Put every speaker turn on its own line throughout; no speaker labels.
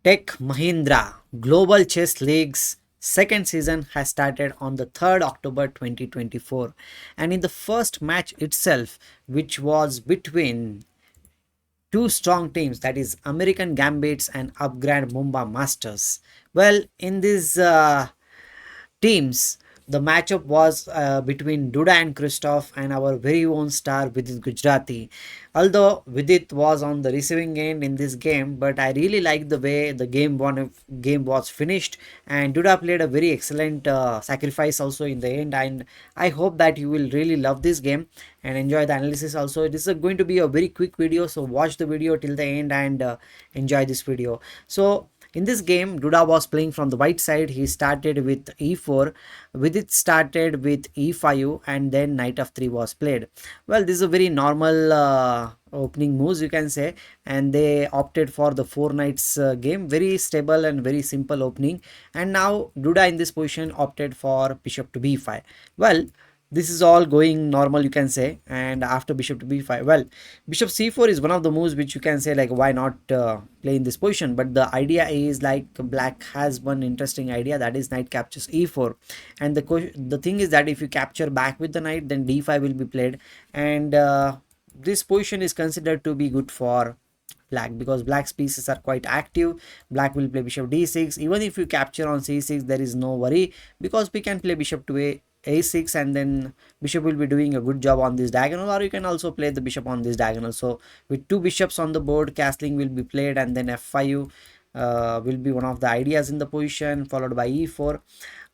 Tech Mahindra Global Chess League's second season has started on the 3rd October 2024, and in the first match itself, which was between two strong teams, that is American Gambits and Upgrad Mumbai Masters. Well, in these teams, the matchup was between Duda and Christoph and our very own star Vidit Gujarati. Although Vidit was on the receiving end in this game, but I really liked the way the game was finished, and Duda played a very excellent sacrifice also in the end. And I hope that you will really love this game and enjoy the analysis also. This is going to be a very quick video, so watch the video till the end and enjoy this video. So in this game, Duda was playing from the white side. He started with e4, Vidit started with e5, and then knight f3 was played. Well, this is a very normal opening moves, you can say, and they opted for the four knights game. Very stable and very simple opening. And now Duda in this position opted for bishop to b5. Well, this is all going normal, you can say. And after bishop to b5, well, bishop c4 is one of the moves which you can say like why not play in this position. But the idea is like black has one interesting idea, that is knight captures e4. And the thing is that if you capture back with the knight, then d5 will be played, and this position is considered to be good for black because black's pieces are quite active. Black will play bishop d6. Even if you capture on c6, there is no worry because we can play bishop to a6, and then bishop will be doing a good job on this diagonal, or you can also play the bishop on this diagonal. So with two bishops on the board, castling will be played, and then f5 will be one of the ideas in the position, followed by e4.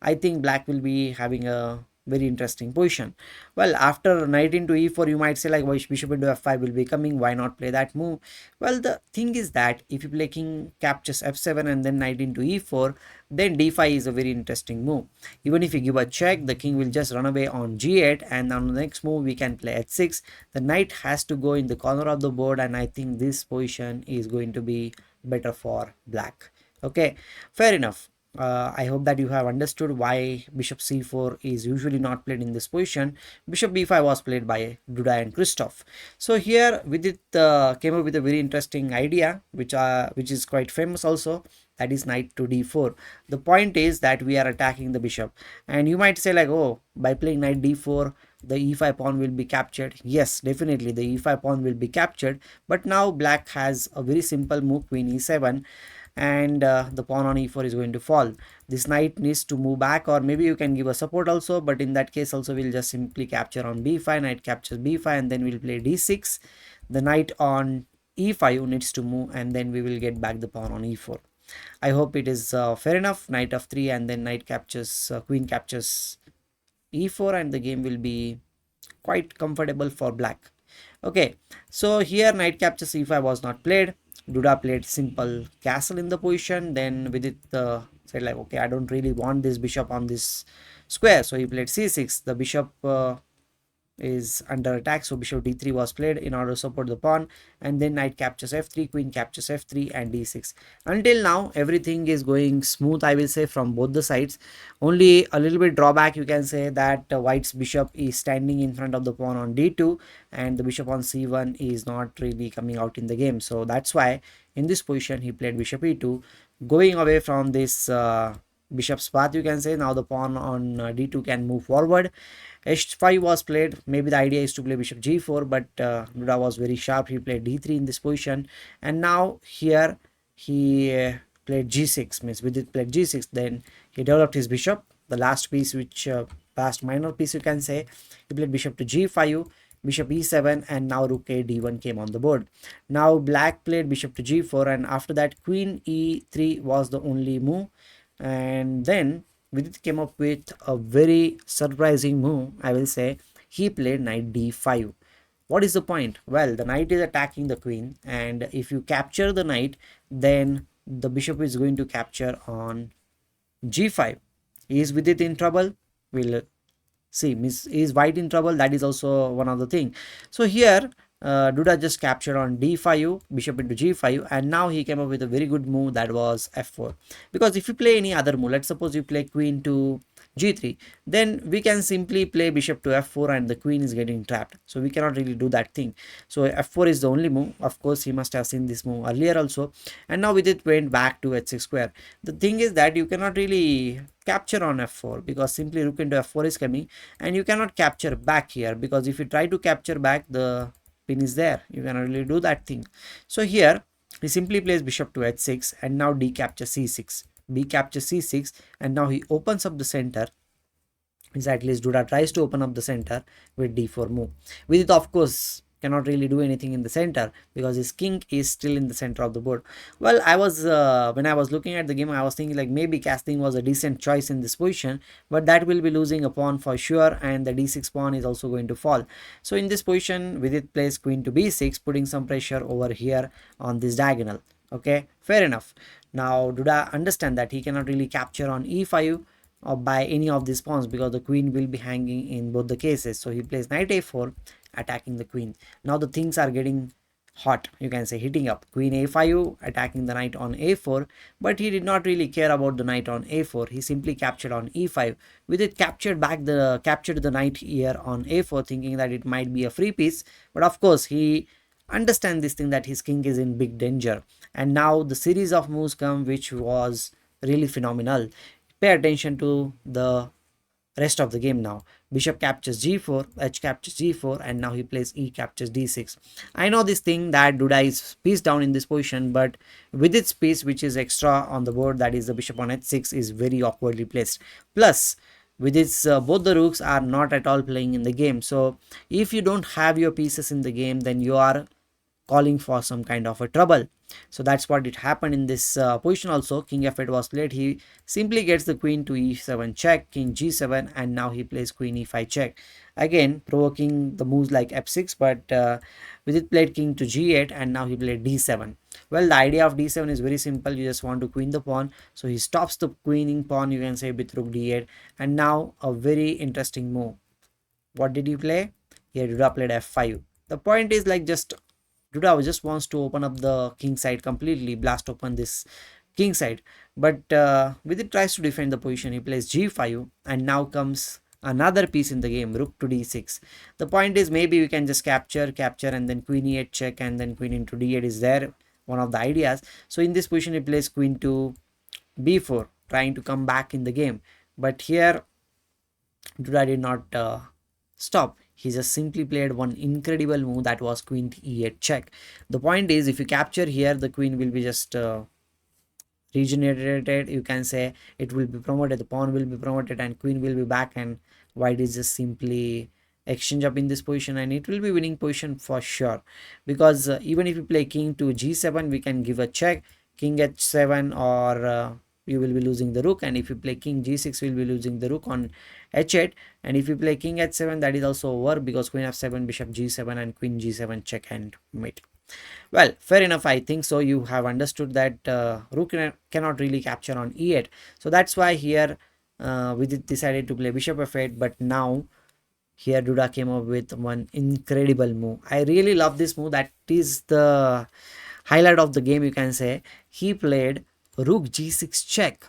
I think black will be having a very interesting position. Well, after knight into e4, you might say like why bishop into f5 will be coming, why not play that move? Well, the thing is that if you play king captures f7 and then knight into e4, then d5 is a very interesting move. Even if you give a check, the king will just run away on g8, and on the next move we can play h6. The knight has to go in the corner of the board, and I think this position is going to be better for black. Okay, fair enough. I hope that you have understood why bishop c4 is usually not played in this position. Bishop b5 was played by Duda and Christoph. So here Vidit came up with a very interesting idea, which is quite famous also, that is knight to d4. The point is that we are attacking the bishop, and you might say like, oh, by playing knight d4, the e5 pawn will be captured. Yes, definitely the e5 pawn will be captured, but now black has a very simple move, queen e7, and the pawn on e4 is going to fall. This knight needs to move back, or maybe you can give a support also, but in that case also we'll just simply capture on b5, knight captures b5, and then we'll play d6. The knight on e5 needs to move, and then we will get back the pawn on e4. I hope it is fair enough. Knight f3, and then knight captures, queen captures e4, and the game will be quite comfortable for black. Okay, so here knight captures e5 was not played. Duda played simple castle in the position. Then with it said like, okay, I don't really want this bishop on this square, so he played c6. The bishop is under attack, so bishop d3 was played in order to support the pawn, and then knight captures f3, queen captures f3, and d6. Until now everything is going smooth, I will say, from both the sides. Only a little bit drawback, you can say, that white's bishop is standing in front of the pawn on d2, and the bishop on c1 is not really coming out in the game. So that's why in this position he played bishop e2, going away from this bishop's path, you can say. Now the pawn on d2 can move forward. h5 was played. Maybe the idea is to play bishop g4, but Duda was very sharp. He played d3 in this position, and now here he played g6, means with it played g6. Then he developed his bishop, the last piece, which last minor piece, you can say. He played bishop to g5, bishop e7, and now rook a d1 came on the board. Now black played bishop to g4, and after that queen e3 was the only move, and then Vidit came up with a very surprising move, I will say. He played knight d5. What is the point? Well, the knight is attacking the queen, and if you capture the knight, then the bishop is going to capture on g5. Is Vidit in trouble? We'll see. Is white in trouble? That is also one of the thing. So here Duda just captured on d5, bishop into g5, and now he came up with a very good move, that was f4. Because if you play any other move, let's suppose you play queen to g3, then we can simply play bishop to f4 and the queen is getting trapped, so we cannot really do that thing. So f4 is the only move. Of course he must have seen this move earlier also, and now with it went back to h6 square. The thing is that you cannot really capture on f4 because simply rook into f4 is coming, and you cannot capture back here because if you try to capture back, the pin is there, you cannot really do that thing. So here he simply plays bishop to h6 and now d captures c6, b captures c6, and now he opens up the center. At least Duda tries to open up the center with d4 move. With it, of course, cannot really do anything in the center because his king is still in the center of the board. Well, I was when I was looking at the game, I was thinking like maybe castling was a decent choice in this position, but that will be losing a pawn for sure, and the d6 pawn is also going to fall. So in this position, Vidit plays queen to b6, putting some pressure over here on this diagonal. Okay, fair enough. Now Duda understand that he cannot really capture on e5 or by any of these pawns because the queen will be hanging in both the cases. So he plays knight a4, attacking the queen. Now the things are getting hot, you can say, heating up. Queen a5 attacking the knight on a4, but he did not really care about the knight on a4. He simply captured on e5. With it captured the knight here on a4, thinking that it might be a free piece, but of course he understand this thing that his king is in big danger. And now the series of moves come which was really phenomenal. Pay attention to the rest of the game now. Bishop captures g4, h captures g4, and now he plays e captures d6. I know this thing that Duda is piece down in this position, but with its piece which is extra on the board, that is the bishop on h6, is very awkwardly placed. Plus with its both the rooks are not at all playing in the game. So if you don't have your pieces in the game, then you are calling for some kind of a trouble. So that's what it happened in this position also. King f8 was played. He simply gets the queen to e7 check, king g7, and now he plays queen e5 check, again provoking the moves like f6, but with it played king to g8, and now he played d7. Well, the idea of d7 is very simple. You just want to queen the pawn, so he stops the queening pawn, you can say, with rook d8. And now a very interesting move. What did he play? Here Duda played f5. The point is like Duda just wants to open up the king side completely, blast open this king side, but with it tries to defend the position. He plays g5, and now comes another piece in the game, rook to d6. The point is maybe we can just capture, and then queen e8 check, and then queen into d8 is there, one of the ideas. So in this position he plays queen to b4, trying to come back in the game, but here Duda did not stop. He just simply played one incredible move, that was queen to e8 check. The point is, if you capture here, the queen will be just regenerated, you can say. It will be promoted, the pawn will be promoted, and queen will be back, and white is just simply exchange up in this position, and it will be winning position for sure. Because even if you play king to g7, we can give a check, king h7, or you will be losing the rook, and if you play king g6, we'll be losing the rook on h8, and if you play king h7, that is also over because queen f7, bishop g7, and queen g7 check and mate. Well, fair enough. I think so you have understood that rook cannot really capture on e8, so that's why here we decided to play bishop f8. But now here Duda came up with one incredible move. I really love this move. That is the highlight of the game, you can say. He played rook g6 check.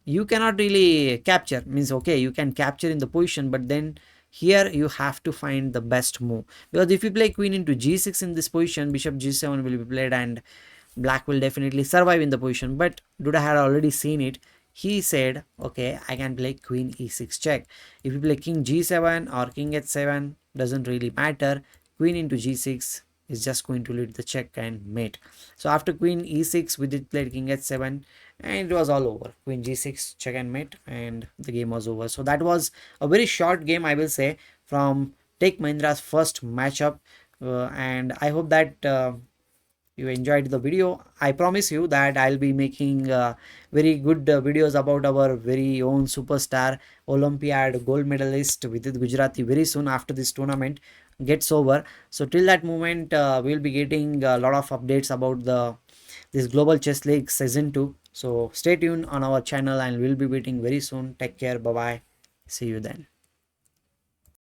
You cannot really capture, means okay, you can capture in the position, but then here you have to find the best move, because if you play queen into g6 in this position, bishop g7 will be played and black will definitely survive in the position. But Duda had already seen it. He said, okay, I can play queen e6 check. If you play king g7 or king h7, doesn't really matter. Queen into g6 is just going to lead the check and mate. So after queen e6, we did play king h7, and it was all over. Queen g6 check and mate, and the game was over. So that was a very short game, I will say, from Tech Mahindra's first matchup, and I hope that you enjoyed the video. I promise you that I'll be making very good videos about our very own superstar, Olympiad gold medalist Vidit Gujarati very soon after this tournament gets over. So till that moment, we'll be getting a lot of updates about this Global Chess League season 2. So stay tuned on our channel, and we'll be meeting very soon. Take care. Bye bye. See you then.